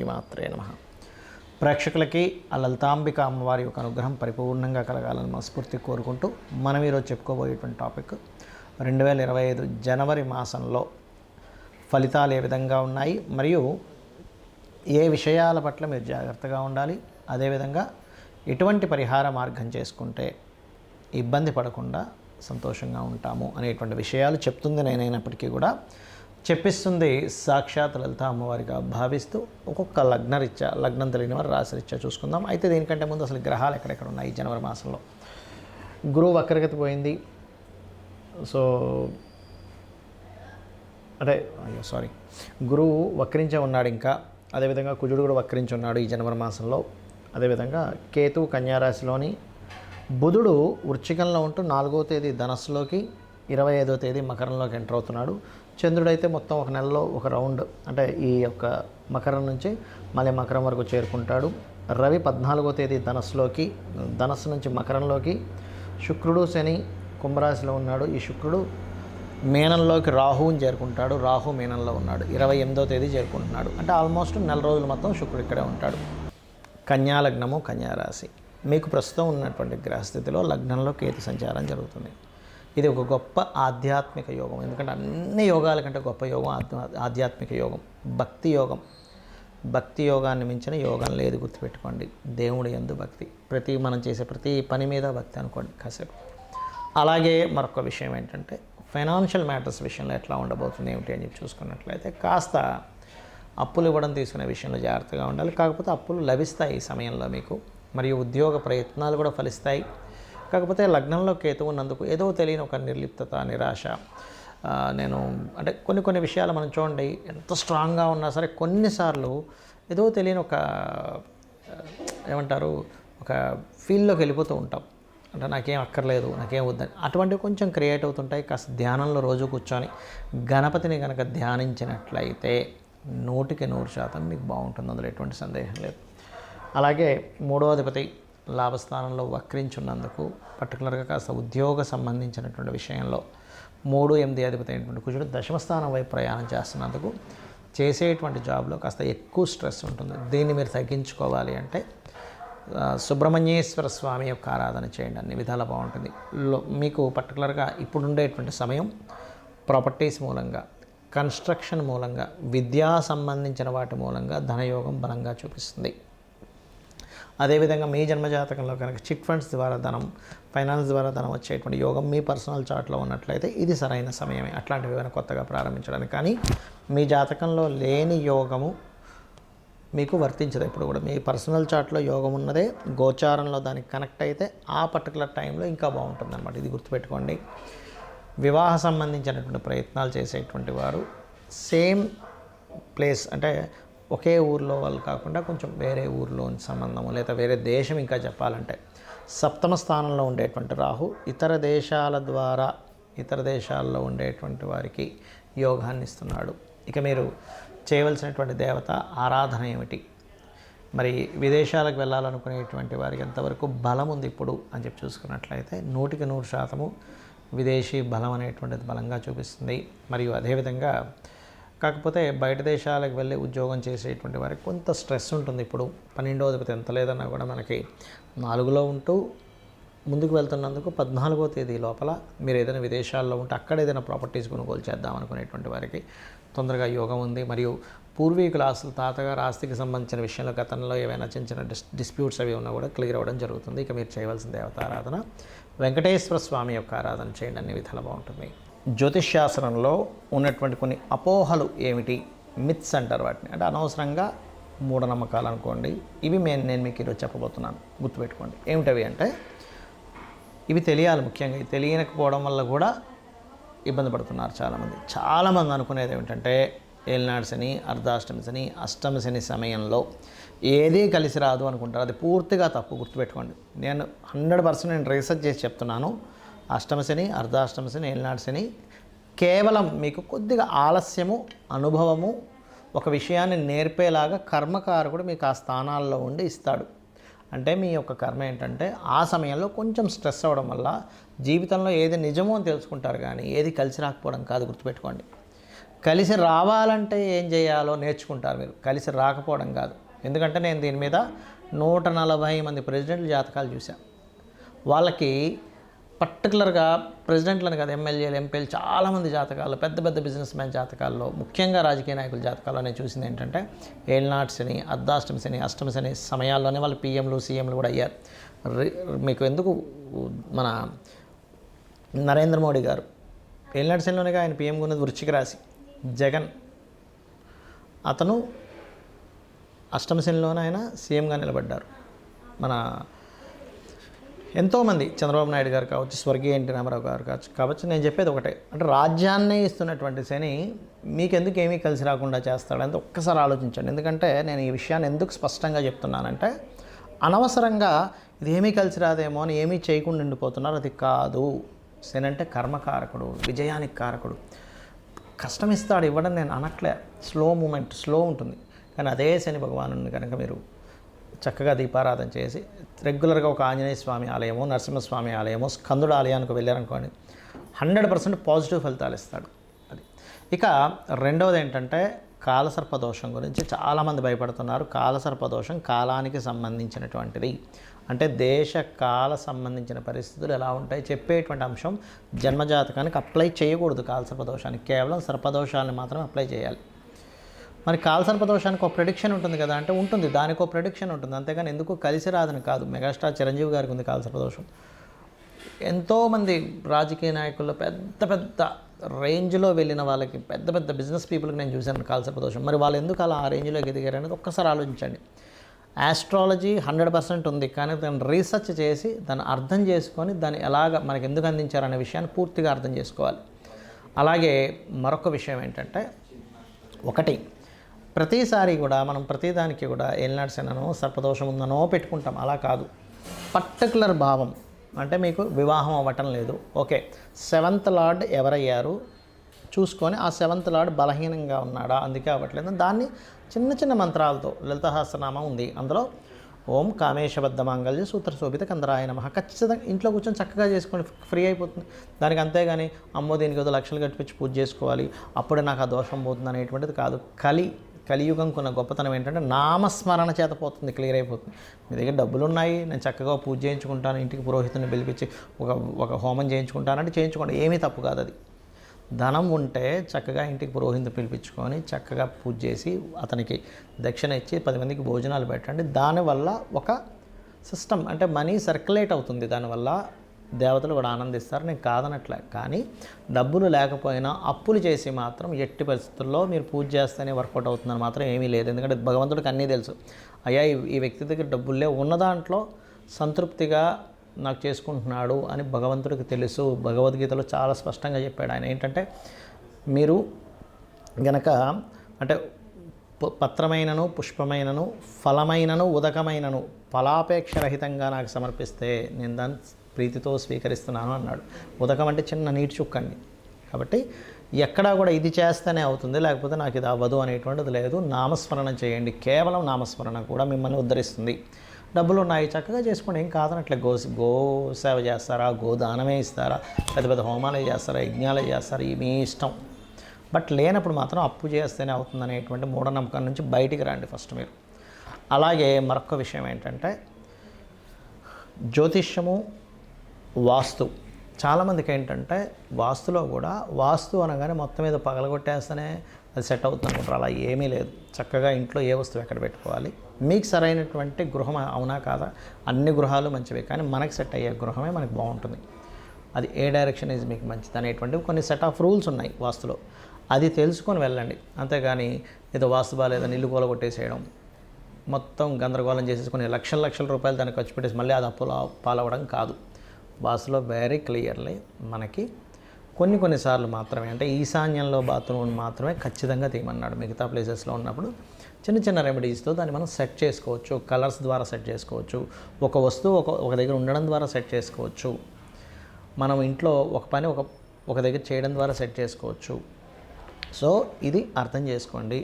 శ్రీమాత్రే నమః. ప్రేక్షకులకి ఆ లలితాంబిక అమ్మవారి యొక్క అనుగ్రహం పరిపూర్ణంగా కలగాలని మనస్ఫూర్తి కోరుకుంటూ మనం ఈరోజు చెప్పుకోబోయేటువంటి టాపిక్ 2025 జనవరి మాసంలో ఫలితాలు ఏ విధంగా ఉన్నాయి, మరియు ఏ విషయాల పట్ల మీరు జాగ్రత్తగా ఉండాలి, అదేవిధంగా ఎటువంటి పరిహార మార్గం చేసుకుంటే ఇబ్బంది పడకుండా సంతోషంగా ఉంటాము అనేటువంటి విషయాలు చెప్తుంది నేనైనప్పటికీ కూడా చెప్పిస్తుంది సాక్షాత్ లలిత అమ్మవారిగా భావిస్తూ ఒక్కొక్క లగ్నం తెలియని వారు రాశిరీత్యా చూసుకుందాం. అయితే దీనికంటే ముందు అసలు గ్రహాలు ఎక్కడెక్కడ ఉన్నాయి జనవరి మాసంలో. గురువు వక్రగతి పోయింది. సో గురువు వక్రించే ఉన్నాడు. ఇంకా అదేవిధంగా కుజుడు కూడా వక్రించి ఉన్నాడు ఈ జనవరి మాసంలో. అదేవిధంగా కేతువు కన్యారాశిలోని, బుధుడు వృశ్చికంలో ఉంటూ 4వ తేదీ ధనస్సులోకి, 25వ తేదీ మకరంలోకి ఎంటర్ అవుతున్నాడు. చంద్రుడైతే మొత్తం ఒక నెలలో ఒక రౌండ్, అంటే ఈ యొక్క మకరం నుంచి మళ్ళీ మకరం వరకు చేరుకుంటాడు. రవి 14వ తేదీ ధనస్సులోకి, ధనస్సు నుంచి మకరంలోకి, శుక్రుడు శని కుంభరాశిలో ఉన్నాడు. ఈ శుక్రుడు మీనంలోకి రాహువుని చేరుకుంటాడు. రాహు మీనంలో ఉన్నాడు. 28వ తేదీ చేరుకుంటున్నాడు. అంటే ఆల్మోస్ట్ నెల రోజులు మొత్తం శుక్రుడు ఇక్కడే ఉంటాడు. కన్యా లగ్నము, కన్యారాశి. మీకు ప్రస్తుతం ఉన్నటువంటి గ్రహస్థితిలో లగ్నంలో కేతు సంచారం జరుగుతుంది. ఇది ఒక గొప్ప ఆధ్యాత్మిక యోగం. ఎందుకంటే అన్ని యోగాల కంటే గొప్ప యోగం ఆధ్యాత్మిక యోగం, భక్తి యోగం. భక్తి యోగాన్ని మించిన యోగం లేదు, గుర్తుపెట్టుకోండి. దేవుడి యందు భక్తి, మనం చేసే ప్రతి పని మీద భక్తి అనుకోండి కాసేపు. అలాగే మరొక విషయం ఏంటంటే ఫైనాన్షియల్ మ్యాటర్స్ విషయంలో ఎట్లా ఉండబోతుంది ఏమిటి అని చెప్పి చూసుకున్నట్లయితే కాస్త అప్పులు ఇవ్వడం తీసుకునే విషయంలో జాగ్రత్తగా ఉండాలి. కాకపోతే అప్పులు లభిస్తాయి ఈ సమయంలో మీకు, మరియు ఉద్యోగ ప్రయత్నాలు కూడా ఫలిస్తాయి. కాకపోతే లగ్నంలో కేతువు ఉన్నందుకు ఏదో తెలియని ఒక నిర్లిప్తత, నిరాశ. అంటే కొన్ని విషయాలు మనం చూడండి, ఎంత స్ట్రాంగ్గా ఉన్నా సరే కొన్నిసార్లు ఏదో తెలియని ఒక ఫీల్డ్లోకి వెళ్ళిపోతూ ఉంటాం. అంటే నాకేం అక్కర్లేదు, నాకేం వద్దని, అటువంటివి కొంచెం క్రియేట్ అవుతుంటాయి. కాస్త ధ్యానంలో రోజు కూర్చొని గణపతిని కనుక ధ్యానించినట్లయితే 100% మీకు బాగుంటుంది, అందులో ఎటువంటి సందేహం లేదు. అలాగే 3వ అధిపతి లాభస్థానంలో వక్రించున్నందుకు, పర్టికులర్గా కాస్త ఉద్యోగ సంబంధించినటువంటి విషయంలో 3, 8 అధిపతి అయినటువంటి కుజుడు దశమస్థానం వైపు ప్రయాణం చేస్తున్నందుకు చేసేటువంటి జాబ్లో కాస్త ఎక్కువ స్ట్రెస్ ఉంటుంది. దీన్ని మీరు తగ్గించుకోవాలి అంటే సుబ్రహ్మణ్యేశ్వర స్వామి యొక్క ఆరాధన చేయండి, అన్ని విధాలా బాగుంటుంది. మీకు పర్టికులర్గా ఇప్పుడు ఉండేటువంటి సమయం ప్రాపర్టీస్ మూలంగా, కన్స్ట్రక్షన్ మూలంగా, విద్యా సంబంధించిన వాటి మూలంగా ధనయోగం బలంగా చూపిస్తుంది. అదేవిధంగా మీ జన్మజాతకంలో కనుక చిట్ ఫండ్స్ ద్వారా ధనం, ఫైనాన్స్ ద్వారా ధనం వచ్చేటువంటి యోగం మీ పర్సనల్ చార్ట్లో ఉన్నట్లయితే ఇది సరైన సమయమే అట్లాంటివి ఏమైనా కొత్తగా ప్రారంభించడానికి. కానీ మీ జాతకంలో లేని యోగము మీకు వర్తించదు ఎప్పుడు కూడా. మీ పర్సనల్ చార్ట్లో యోగం ఉన్నదే గోచారంలో దానికి కనెక్ట్ అయితే ఆ పర్టికులర్ టైంలో ఇంకా బాగుంటుంది అనమాట. ఇది గుర్తుపెట్టుకోండి. వివాహ సంబంధించినటువంటి ప్రయత్నాలు చేసేటువంటి వారు సేమ్ ప్లేస్, అంటే ఒకే ఊరిలో వాళ్ళు కాకుండా కొంచెం వేరే ఊరిలోని సంబంధము, లేదా వేరే దేశం, ఇంకా చెప్పాలంటే 7వ స్థానంలో ఉండేటువంటి రాహు ఇతర దేశాల్లో ఉండేటువంటి వారికి యోగాన్ని ఇస్తున్నాడు. ఇక మీరు చేయవలసినటువంటి దేవత ఆరాధన ఏమిటి, మరి విదేశాలకు వెళ్ళాలనుకునేటువంటి వారికి ఎంతవరకు బలం ఉంది ఇప్పుడు అని చెప్పి చూసుకున్నట్లయితే 100% విదేశీ బలం అనేటువంటిది బలంగా చూపిస్తుంది. మరియు అదేవిధంగా కాకపోతే బయట దేశాలకు వెళ్ళి ఉద్యోగం చేసేటువంటి వారికి కొంత స్ట్రెస్ ఉంటుంది. ఇప్పుడు 12వ అధిపతి ఎంత లేదన్నా కూడా మనకి 4లో ఉంటూ ముందుకు వెళ్తున్నందుకు 14వ తేదీ లోపల మీరు ఏదైనా విదేశాల్లో ఉంటే అక్కడ ఏదైనా ప్రాపర్టీస్ కొనుగోలు చేద్దాం అనుకునేటువంటి వారికి తొందరగా యోగం ఉంది. మరియు పూర్వీకుల ఆస్తులు, తాతగారు ఆస్తికి సంబంధించిన విషయంలో గతంలో ఏవైనా చిన్న డిస్ప్యూట్స్ అవి ఉన్నా కూడా క్లియర్ అవ్వడం జరుగుతుంది. ఇక మీరు చేయవలసిన దేవత ఆరాధన వెంకటేశ్వర స్వామి యొక్క ఆరాధన చేయండి, అన్ని విధాలు బాగుంటుంది. జ్యోతిష్శాస్త్రంలో ఉన్నటువంటి కొన్ని అపోహలు ఏమిటి, మిత్స్ అంటారు వాటిని, అంటే అనవసరంగా మూఢనమ్మకాలు అనుకోండి. ఇవి నేను మీకు ఈరోజు చెప్పబోతున్నాను, గుర్తుపెట్టుకోండి. ఏమిటవి అంటే ఇవి తెలియాలి. ముఖ్యంగా తెలియకపోవడం వల్ల కూడా ఇబ్బంది పడుతున్నారు చాలామంది అనుకునేది ఏమిటంటే ఏలినాడు శని, అర్ధాష్టమి శని, అష్టమి శని సమయంలో ఏదీ కలిసి రాదు అనుకుంటారు. అది పూర్తిగా తప్పు, గుర్తుపెట్టుకోండి. నేను 100% రీసెర్చ్ చేసి చెప్తున్నాను. అష్టమ శని, అర్ధాష్టమ శని, ఏలినాడు శని కేవలం మీకు కొద్దిగా ఆలస్యము, అనుభవము, ఒక విషయాన్ని నేర్పేలాగా కర్మకారకుడు మీకు ఆ స్థానాల్లో ఉండి ఇస్తాడు. అంటే మీ యొక్క కర్మ ఏంటంటే ఆ సమయంలో కొంచెం స్ట్రెస్ అవ్వడం వల్ల జీవితంలో ఏది నిజమో అని తెలుసుకుంటారు, కానీ ఏది కలిసి రాకపోవడం కాదు, గుర్తుపెట్టుకోండి. కలిసి రావాలంటే ఏం చేయాలో నేర్చుకుంటారు మీరు, కలిసి రాకపోవడం కాదు. ఎందుకంటే నేను దీని మీద 140 మంది ప్రెసిడెంట్ల జాతకాలు చూశాను. వాళ్ళకి పర్టికులర్గా ప్రెసిడెంట్లను కాదు, ఎమ్మెల్యేలు, ఎంపీలు, చాలామంది జాతకాలు, పెద్ద పెద్ద బిజినెస్ మ్యాన్ జాతకాల్లో, ముఖ్యంగా రాజకీయ నాయకుల జాతకాల్లో నేను చూసింది ఏంటంటే ఏళ్ళనాటి శని, అర్ధాష్టమి శని, అష్టమి శని సమయాల్లోనే వాళ్ళు పీఎంలు, సీఎంలు కూడా అయ్యారు. మీకు ఎందుకు మన నరేంద్ర మోడీ గారు ఏళ్ళనాటి శనిలోనే ఆయన పీఎంగా ఉన్నది వృశ్చిక రాశి. జగన్ అతను అష్టమ శనిలోనే ఆయన సీఎంగా నిలబడ్డారు. మన ఎంతోమంది చంద్రబాబు నాయుడు గారు కావచ్చు, స్వర్గీయ ఎన్టీ రామారావు గారు కావచ్చు. నేను చెప్పేది ఒకటే, అంటే రాజ్యాన్నే ఇస్తున్నటువంటి శని మీకెందుకు ఏమీ కలిసి రాకుండా చేస్తాడంటే ఒక్కసారి ఆలోచించండి. ఎందుకంటే నేను ఈ విషయాన్ని ఎందుకు స్పష్టంగా చెప్తున్నానంటే, అనవసరంగా ఇది ఏమీ కలిసి రాదేమో అని ఏమీ చేయకుండా ఉండిపోతున్నారు. అది కాదు. శని అంటే కర్మకారకుడు, విజయానికి కారకుడు. కష్టం ఇస్తాడు, ఇవ్వడం నేను అనట్లే. స్లో మూమెంట్, స్లో ఉంటుంది. కానీ అదే శని భగవాను కనుక మీరు చక్కగా దీపారాధన చేసి రెగ్యులర్గా ఒక ఆంజనేయ స్వామి ఆలయమో, నరసింహస్వామి ఆలయమో, స్కందుడు ఆలయానికి వెళ్ళారనుకోండి, 100% పాజిటివ్ ఫలితాలు ఇస్తాడు. అది. ఇక రెండవది ఏంటంటే కాలసర్పదోషం గురించి చాలామంది భయపడుతున్నారు. కాలసర్పదోషం కాలానికి సంబంధించినటువంటిది. అంటే దేశ కాల సంబంధించిన పరిస్థితులు ఎలా ఉంటాయి చెప్పేటువంటి అంశం. జన్మజాతకానికి అప్లై చేయకూడదు కాలసర్పదోషానికి, కేవలం సర్పదోషాలను మాత్రమే అప్లై చేయాలి. మరి కాలసర్పదోషానికి ఒక ప్రెడిక్షన్ ఉంటుంది కదా అంటే ఉంటుంది, దానికి ఒక ప్రెడిక్షన్ ఉంటుంది. అంతేగాని ఎందుకు కలిసి రాదని కాదు. మెగాస్టార్ చిరంజీవి గారికి ఉంది కాలసర్పదోషం. ఎంతోమంది రాజకీయ నాయకుల్లో పెద్ద పెద్ద రేంజ్లో వెళ్ళిన వాళ్ళకి, పెద్ద పెద్ద బిజినెస్ పీపుల్కి నేను చూశాను కాలసర్పదోషం. మరి వాళ్ళు ఎందుకు అలా ఆ రేంజ్లోకి ఎదిగారు అనేది ఒక్కసారి ఆలోచించండి. ఆస్ట్రాలజీ 100% ఉంది, కానీ దాన్ని రీసెర్చ్ చేసి దాన్ని అర్థం చేసుకొని దాన్ని ఎలాగ మనకి ఎందుకు అందించారనే విషయాన్ని పూర్తిగా అర్థం చేసుకోవాలి. అలాగే మరొక విషయం ఏంటంటే, ఒకటి ప్రతిసారి కూడా మనం ప్రతిదానికి కూడా ఏలినాటి శననో సర్పదోషం ఉందనో పెట్టుకుంటాం. అలా కాదు. పర్టికులర్ భావం అంటే మీకు వివాహం అవ్వటం లేదు, ఓకే, 7th లార్డ్ ఎవరయ్యారు చూసుకొని ఆ 7th లార్డ్ బలహీనంగా ఉన్నాడా, అందుకే అవ్వట్లేదు. దాన్ని చిన్న చిన్న మంత్రాలతో, లలిత సహస్రనామం ఉంది, అందులో ఓం కామేశబద్ధ మాంగళ్య సూత్ర శోభిత కందరాయ నమః ఖచ్చితంగా ఇంట్లో కూర్చొని చక్కగా చేసుకోండి, ఫ్రీ అయిపోతుంది దానికి. అంతేగాని అమ్మో దీనికి ఏదో లక్షలు కట్టించి పూజ చేసుకోవాలి అప్పుడే నాకు ఆ దోషం పోతుంది అనేటువంటిది కాదు. కలియుగంకున్న గొప్పతనం ఏంటంటే నామస్మరణ చేత పోతుంది, క్లియర్ అయిపోతుంది. మీ దగ్గర డబ్బులు ఉన్నాయి, నేను చక్కగా పూజ చేయించుకుంటాను, ఇంటికి పురోహితుని పిలిపించి ఒక హోమం చేయించుకుంటానంటే చేయించుకోండి, ఏమీ తప్పు కాదు. అది ధనం ఉంటే చక్కగా ఇంటికి పురోహితుని పిలిపించుకొని చక్కగా పూజ చేసి అతనికి దక్షిణ ఇచ్చి 10 మందికి భోజనాలు పెట్టండి. దానివల్ల ఒక సిస్టమ్ అంటే మనీ సర్క్యులేట్ అవుతుంది, దానివల్ల దేవతలు కూడా ఆనందిస్తారు. నేను కాదనట్లే. కానీ డబ్బులు లేకపోయినా అప్పులు చేసి మాత్రం ఎట్టి పరిస్థితుల్లో మీరు పూజ చేస్తేనే వర్కౌట్ అవుతుందని మాత్రం ఏమీ లేదు. ఎందుకంటే భగవంతుడికి అన్నీ తెలుసు. అయ్యా ఈ వ్యక్తి దగ్గర డబ్బులే ఉన్న దాంట్లో సంతృప్తిగా నాకు చేసుకుంటున్నాడు అని భగవంతుడికి తెలుసు. భగవద్గీతలో చాలా స్పష్టంగా చెప్పాడు ఆయన. ఏంటంటే మీరు గనక అంటే పత్రమైనను, పుష్పమైనను, ఫలమైనను, ఉదకమైనను ఫలాపేక్షరహితంగా నాకు సమర్పిస్తే నేను దాన్ని ప్రీతితో స్వీకరిస్తున్నాను అన్నాడు. ఉదకం అంటే చిన్న నీటి చుక్కండి. కాబట్టి ఎక్కడా కూడా ఇది చేస్తేనే అవుతుంది, లేకపోతే నాకు ఇది అవ్వదు అనేటువంటిది లేదు. నామస్మరణ చేయండి, కేవలం నామస్మరణ కూడా మిమ్మల్ని ఉద్ధరిస్తుంది. డబ్బులు ఉన్నాయి చక్కగా చేసుకోండి, ఏం కాదనట్లే. గో సేవ చేస్తారా, గోదానమే ఇస్తారా, పెద్ద పెద్ద హోమాలే చేస్తారా, యజ్ఞాలే చేస్తారా, మీ ఇష్టం. బట్ లేనప్పుడు మాత్రం అప్పు చేస్తేనే అవుతుంది అనేటువంటి మూఢనమ్మకం నుంచి బయటికి రండి ఫస్ట్ మీరు. అలాగే మరొక విషయం ఏంటంటే జ్యోతిష్యము, వాస్తు. చాలామందికి ఏంటంటే వాస్తులో కూడా వాస్తు అనగానే మొత్తం మీద పగలగొట్టేస్తేనే అది సెట్ అవుతుంది అనుకుంటారు. అలా ఏమీ లేదు. చక్కగా ఇంట్లో ఏ వస్తువు ఎక్కడ పెట్టుకోవాలి, మీకు సరైనటువంటి గృహం అవునా కాదా, అన్ని గృహాలు మంచివే, కానీ మనకి సెట్ అయ్యే గృహమే మనకు బాగుంటుంది. అది ఏ డైరెక్షన్ ఈజ్ మీకు మంచిది అనేటువంటివి కొన్ని సెట్ ఆఫ్ రూల్స్ ఉన్నాయి వాస్తులో. అది తెలుసుకొని వెళ్ళండి. అంతేగాని ఏదో వాస్తు బాగాలేదని ఇల్లు కూలగొట్టేసేయడం, మొత్తం గందరగోళం చేసేసుకొని లక్షల రూపాయలు దాన్ని ఖర్చు పెట్టేసి మళ్ళీ అది అప్పులో పాలవడం కాదు. వాస్తులో వెరీ క్లియర్లీ మనకి కొన్నిసార్లు మాత్రమే, అంటే ఈశాన్యంలో బాత్రూమ్ మాత్రమే ఖచ్చితంగా తీయమన్నాడు. మిగతా ప్లేసెస్లో ఉన్నప్పుడు చిన్న చిన్న రెమెడీస్తో దాన్ని మనం సెట్ చేసుకోవచ్చు. కలర్స్ ద్వారా సెట్ చేసుకోవచ్చు. ఒక వస్తువు ఒక దగ్గర ఉండడం ద్వారా సెట్ చేసుకోవచ్చు. మనం ఇంట్లో ఒక పని ఒక దగ్గర చేయడం ద్వారా సెట్ చేసుకోవచ్చు. సో ఇది అర్థం చేసుకోండి.